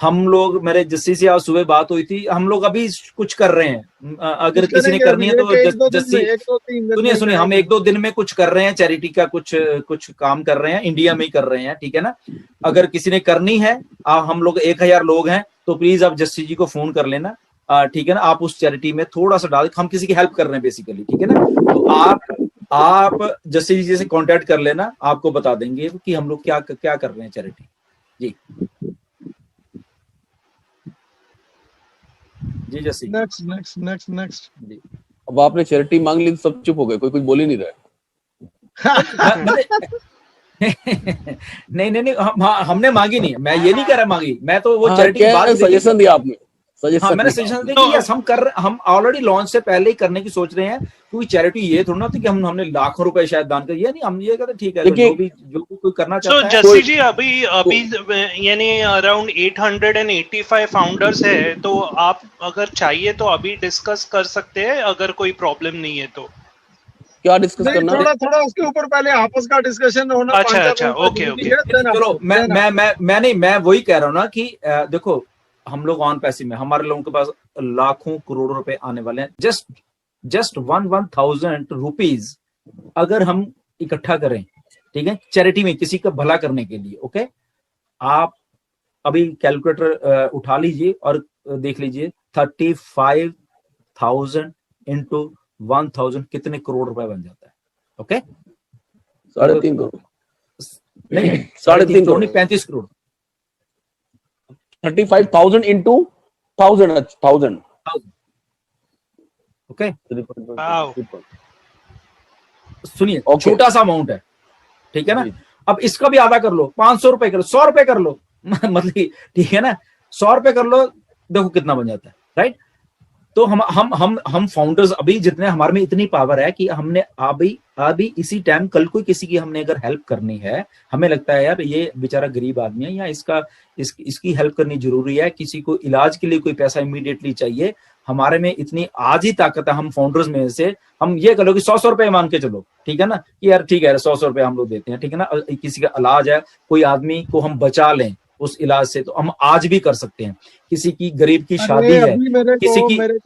हम लोग, मेरे जस्सी से आज सुबह बात हुई थी, हम लोग अभी कुछ कर रहे हैं। अगर किसी ने करनी है तो जस्सी, सुनिए सुनिए, हम 1-2 दिन में कुछ कर रहे हैं, चैरिटी का कुछ कुछ काम कर रहे हैं, इंडिया में ही कर रहे हैं, ठीक है ना। अगर किसी ने करनी है, हम लोग 1000 लोग हैं, तो प्लीज आप जस्सी जी को फोन कर लेना, ठीक है ना। आप उस चैरिटी में थोड़ा सा डाल, हम किसी की हेल्प कर रहे हैं बेसिकली, ठीक है ना। तो आप जस्सी जी से कांटेक्ट कर लेना, आपको बता देंगे कि हम लोग क्या क्या कर रहे हैं चैरिटी। जी जी Jassi. Next next next next जी। अब आपने चैरिटी मांग ली तो सब चुप हो गए, कोई कुछ बोल ही नहीं रहा। नहीं नहीं नहीं, हमने मांगी नहीं, मैं ये नहीं कह रहा मांगी, मैं तो वो चैरिटी की बात सजेशन दिया आपने, सजेशन। हाँ मैंने सजेशन दिया कि यस हम ऑलरेडी लॉन्च से पहले ही करने की सोच रहे हैं, क्योंकि चैरिटी ये थोड़ा ना होती कि हमने लाखों रुपए शायद दान कर, ये नहीं, हम ये कहते ठीक है, जो भी कोई करना चाहता है। जस्सी जी, अभी यानी अराउंड 885 फाउंडर्स है, तो आप अगर चाहिए तो अभी डिस्कस कर सकते हैं, अगर कोई प्रॉब्लम नहीं है तो। क्या डिस्कस करना? थोड़ा उसके ऊपर पहले आपस का डिस्कशन होना। अच्छा ओके। चलो मैं वही कह रहा हूँ ना कि देखो, हम लोग ऑन पैसे में, हमारे लोगों के पास लाखों करोड़ों रुपए आने वाले हैं। जस्ट 1,000 रुपीज अगर हम इकट्ठा करें, ठीक है, चैरिटी में किसी का भला करने के लिए, ओके। आप अभी कैलकुलेटर उठा लीजिए और देख लीजिए 35,000 इंटू 1,000 कितने करोड़ रुपए बन जाता है, ओके। 3.5 करोड़ नहीं, 3.5 करोड़, 35 करोड़। 35,000 into 1000, okay. 3.5। सुनिए, छोटा सा अमाउंट है, ठीक है ना। अब इसका भी आधा कर लो, 500 रुपए कर लो, 100 रुपए कर लो, मतलब ठीक है ना, 100 रुपए कर लो, देखो कितना बन जाता है, राइट। तो हम फाउंडर्स अभी जितने हमारे में इतनी पावर है कि हमने अभी इसी टाइम कल कोई किसी की हमने अगर हेल्प करनी है, हमें लगता है यार ये बेचारा गरीब आदमी है, या इसकी हेल्प करनी जरूरी है, किसी को इलाज के लिए कोई पैसा इमीडिएटली चाहिए, हमारे में इतनी आज ही ताकत है, हम फाउंडर्स में से हम ये करो कि 100 रुपए मांग के चलो, ठीक है ना, कि यार ठीक है 100 रुपए हम लोग देते हैं, ठीक है ना। किसी का इलाज है, कोई आदमी को हम बचा लें उस इलाज से, तो हम आज भी कर सकते हैं। किसी की गरीब की शादी है, किसी की मेरे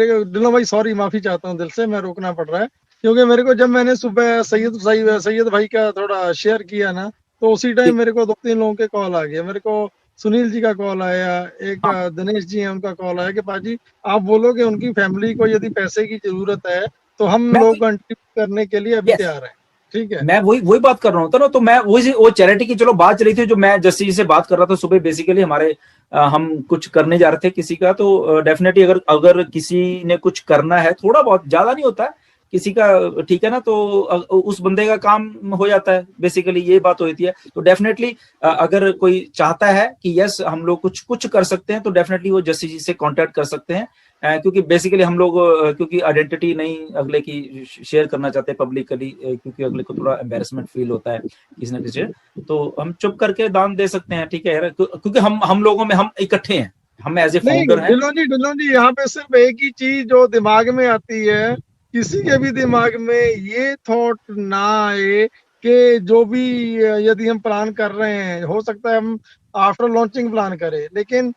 को दिलो भाई, सॉरी, माफी चाहता हूँ दिल से, मैं रोकना पड़ रहा है, क्योंकि मेरे को जब मैंने सुबह सैयद भाई का थोड़ा शेयर किया ना, तो उसी टाइम मेरे को 2-3 लोगों के कॉल आ गया। मेरे को सुनील जी का कॉल आया, एक दिनेश जी है उनका कॉल आया कि पाजी आप बोलो कि उनकी फैमिली को यदि पैसे की जरूरत है तो हम लोग कंट्रीब्यूट करने के लिए अभी तैयार हैं, ठीक है। मैं वही बात कर रहा हूँ ना, तो मैं वो चैरिटी की चलो बात चली थी, जो मैं जस्सी जी से बात कर रहा था सुबह, बेसिकली हमारे हम कुछ करने जा रहे थे किसी का, तो डेफिनेटली अगर किसी ने कुछ करना है, थोड़ा बहुत, ज्यादा नहीं होता है किसी का, ठीक है ना, तो उस बंदे का काम हो जाता है, बेसिकली ये बात होती है। तो डेफिनेटली अगर कोई चाहता है कि यस हम लोग कुछ कर सकते हैं, तो डेफिनेटली वो जस्सी जी से कांटेक्ट कर सकते हैं, क्योंकि बेसिकली हम लोग क्योंकि आइडेंटिटी नहीं अगले की शेयर करना चाहते पब्लिकली, क्योंकि अगले को थोड़ा एम्बैरेसमेंट फील होता है किसी न किसी, तो हम चुप करके दान दे सकते हैं, ठीक है यार, क्योंकि हम लोगों में हम इकट्ठे हैं, हम एज ए फाउंडर हैं। ढिल्लों जी यहाँ पे सिर्फ एक ही चीज जो दिमाग में आती है, किसी के भी दिमाग में ये थॉट ना आए कि जो भी यदि हम प्लान कर रहे हैं, हो सकता है हम आफ्टर लॉन्चिंग प्लान करें, लेकिन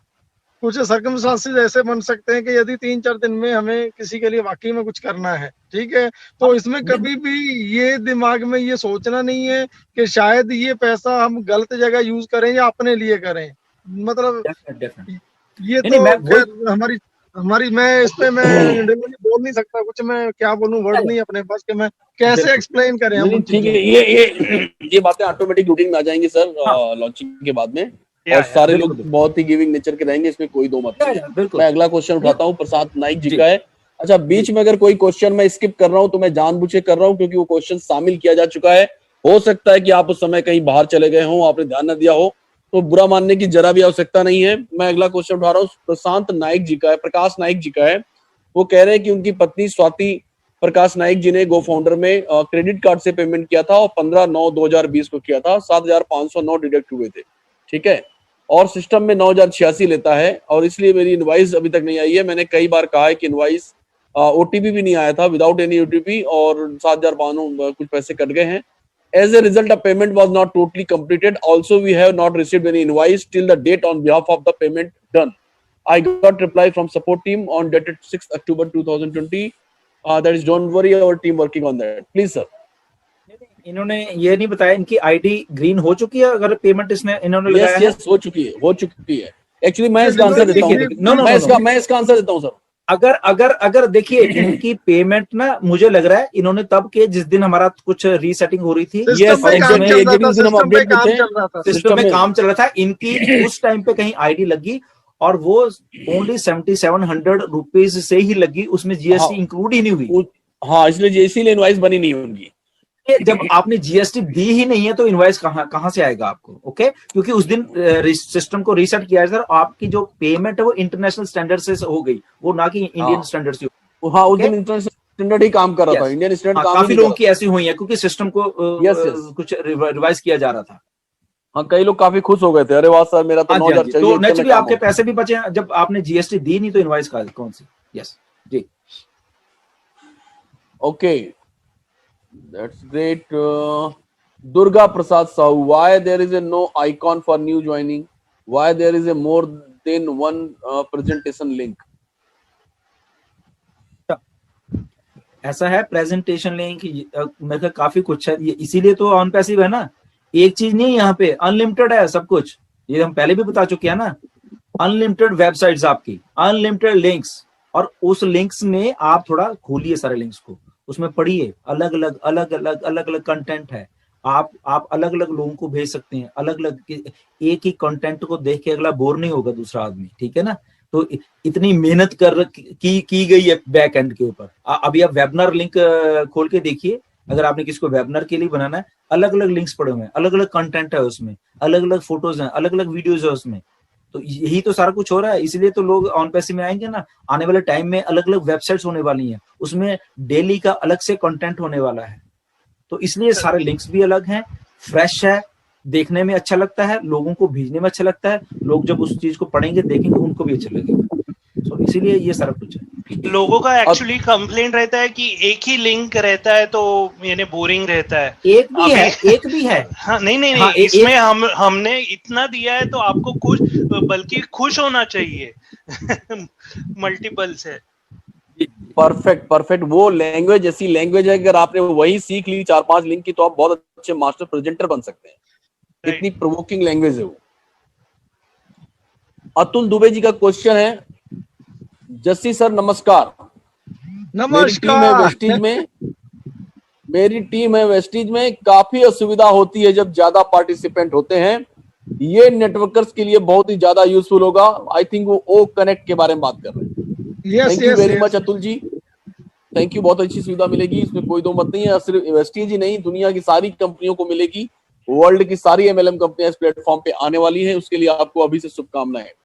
कुछ सर्कमस्टांसेस ऐसे बन सकते हैं कि यदि 3-4 दिन में हमें किसी के लिए वाकई में कुछ करना है, ठीक है, तो इसमें कभी भी ये दिमाग में ये सोचना नहीं है कि शायद ये पैसा हम गलत जगह यूज करें या अपने लिए करें, मतलब ये तो हमारी मैं इस पे मैं बोल नहीं सकता कुछ, मैं क्या बोलूं, वर्ड नहीं अपने पास कि मैं कैसे एक्सप्लेन करें हम। ठीक है, ये बातें ऑटोमेटिक रूटीन में आ जाएंगी सर लॉन्चिंग के बाद में, और सारे लोग बहुत ही गिविंग नेचर के रहेंगे, इसमें कोई दो मत नहीं। मैं अगला क्वेश्चन उठाता हूँ, प्रसाद नाइक जी का है। अच्छा, बीच में अगर कोई क्वेश्चन मैं स्किप कर रहा हूँ तो मैं जानबूझ के कर रहा हूँ, क्योंकि वो क्वेश्चन शामिल किया जा चुका है। हो सकता है कि आप उस समय कहीं बाहर चले गए हो, आपने ध्यान न दिया हो, तो बुरा मानने की जरा भी आवश्यकता नहीं है। मैं अगला क्वेश्चन उठा रहा हूँ, प्रशांत नाइक जी का है, प्रकाश नाइक जी का है। वो कह रहे हैं कि उनकी पत्नी स्वाति प्रकाश नाइक जी ने गो फाउंडर में क्रेडिट कार्ड से पेमेंट किया था और 15/9/2020 को किया था, 7,509 डिडक्ट हुए थे, ठीक है, और सिस्टम में 9,086 लेता है, और इसलिए मेरी इनवाइस अभी तक नहीं आई है। मैंने कई बार कहा है कि इनवाइस, ओटीपी भी नहीं आया था, विदाउट एनी ओटीपी, और 7,500 कुछ पैसे कट गए हैं। As a result, the payment was not totally completed. Also, we have not received any invoice till the date on behalf of the payment done. I got reply from support team on dated 6 October 2020. That is, don't worry, our team working on that. Please, sir. इन्होंने ये नहीं बताया इनकी ID green हो चुकी है अगर payment इन्होंने लगाया है? Yes, हो चुकी है. Actually, मैं इसका आंसर देता हूँ. मैं इसका आंसर देता हूँ सर. अगर देखिए इनकी पेमेंट ना मुझे लग रहा है इन्होंने तब के जिस दिन हमारा कुछ रीसेटिंग हो रही थी, सिस्टम में काम चल रहा था, इनकी उस टाइम पे कहीं आईडी लगी और वो ओनली 7700 रुपीज से ही लगी, उसमें जीएसटी इंक्लूड ही नहीं हुई. हाँ, इसलिए इनवॉइस बनी नहीं उनकी. जब आपने जीएसटी दी ही नहीं है तो इनवॉइस कहां से आएगा आपको? ओके, क्योंकि उस दिन सिस्टम को रीसेट किया है सर, आपकी जो पेमेंट है वो इंटरनेशनल स्टैंडर्ड से हो गई, वो ना कि इंडियन स्टैंडर्ड से. हाँ, उस दिन इंटरनेशनल स्टैंडर्ड ही काम कर रहा था, इंडियन स्टैंडर्ड काम काफी लोगों की ऐसी हुई है क्योंकि सिस्टम को कुछ रिवाइज किया जा रहा था. हाँ, कई लोग काफी खुश हो गए थे, अरे वाह सर मेरा तो 9000 चाहिए. तो नेचुरली आपके पैसे भी बचे, जब आपने जीएसटी दी नहीं तो इनवॉइस कौन सी? यस जी. Okay, that's great. Durga Prasad Sahu, why there is a no icon for new joining? Why there is a more than one presentation link? ऐसा है, प्रेजेंटेशन लिंक मेरे ख्याल काफी कुछ है, इसीलिए तो ऑन पैसिव है ना. एक चीज नहीं, यहाँ पे अनलिमिटेड है सब कुछ, ये हम पहले भी बता चुके हैं ना. अनलिमिटेड वेबसाइट्स आपकी, अनलिमिटेड लिंक्स, और उस लिंक्स में आप थोड़ा खोलिए सारे लिंक्स को, उसमें पढ़िए, अलग अलग कंटेंट है. आप अलग अलग लोगों को भेज सकते हैं, अलग अलग, एक ही कंटेंट को देख के अगला बोर नहीं होगा दूसरा आदमी, ठीक है ना. तो इतनी मेहनत की गई है बैक एंड के ऊपर. अभी आप वेबिनार लिंक खोल के देखिए, अगर आपने किसी को वेबिनार के लिए बनाना है, अलग अलग लिंक्स पड़े हुए हैं, अलग अलग कंटेंट है उसमें, अलग अलग फोटोज हैं, अलग अलग वीडियोज है उसमें. तो यही तो सारा कुछ हो रहा है, इसलिए तो लोग ऑन पैसिव में आएंगे ना. आने वाले टाइम में अलग अलग वेबसाइट्स होने वाली हैं, उसमें डेली का अलग से कंटेंट होने वाला है. तो इसलिए सारे लिंक्स भी अलग हैं, फ्रेश है, देखने में अच्छा लगता है, लोगों को भेजने में अच्छा लगता है, लोग जब उस चीज को पढ़ेंगे देखेंगे उनको भी अच्छा लगेगा. तो इसीलिए ये सारा कुछ है. लोगों का एक्चुअली कंप्लेंट रहता है कि एक ही लिंक रहता है तो यानी बोरिंग रहता है. एक भी है. हाँ, नहीं, हाँ, इसमें हमने इतना दिया है तो आपको बल्कि खुश होना चाहिए. मल्टीपल्स है. परफेक्ट. वो लैंग्वेज ऐसी लैंग्वेज है, अगर आपने वही सीख ली 4-5 लिंक की, तो आप बहुत अच्छे मास्टर प्रेजेंटर बन सकते हैं. इतनी प्रोवोकिंग लैंग्वेज है वो. अतुल दुबे जी का क्वेश्चन है, जस्सी सर नमस्कार. मेरी टीम है वेस्टीज में, काफी असुविधा होती है जब ज्यादा पार्टिसिपेंट होते हैं. ये नेटवर्कर्स के लिए बहुत ही ज्यादा यूजफुल होगा. आई थिंक वो ओ कनेक्ट के बारे में बात कर रहे हैं. Thank you very much Atul ji, thank you. बहुत अच्छी सुविधा मिलेगी, इसमें कोई दो मत नहीं है. सिर्फ वेस्टीज ही नहीं, दुनिया की सारी कंपनियों को मिलेगी. वर्ल्ड की सारी MLM कंपनियां इस प्लेटफॉर्म पे आने वाली हैं, उसके लिए आपको अभी से शुभकामनाएं.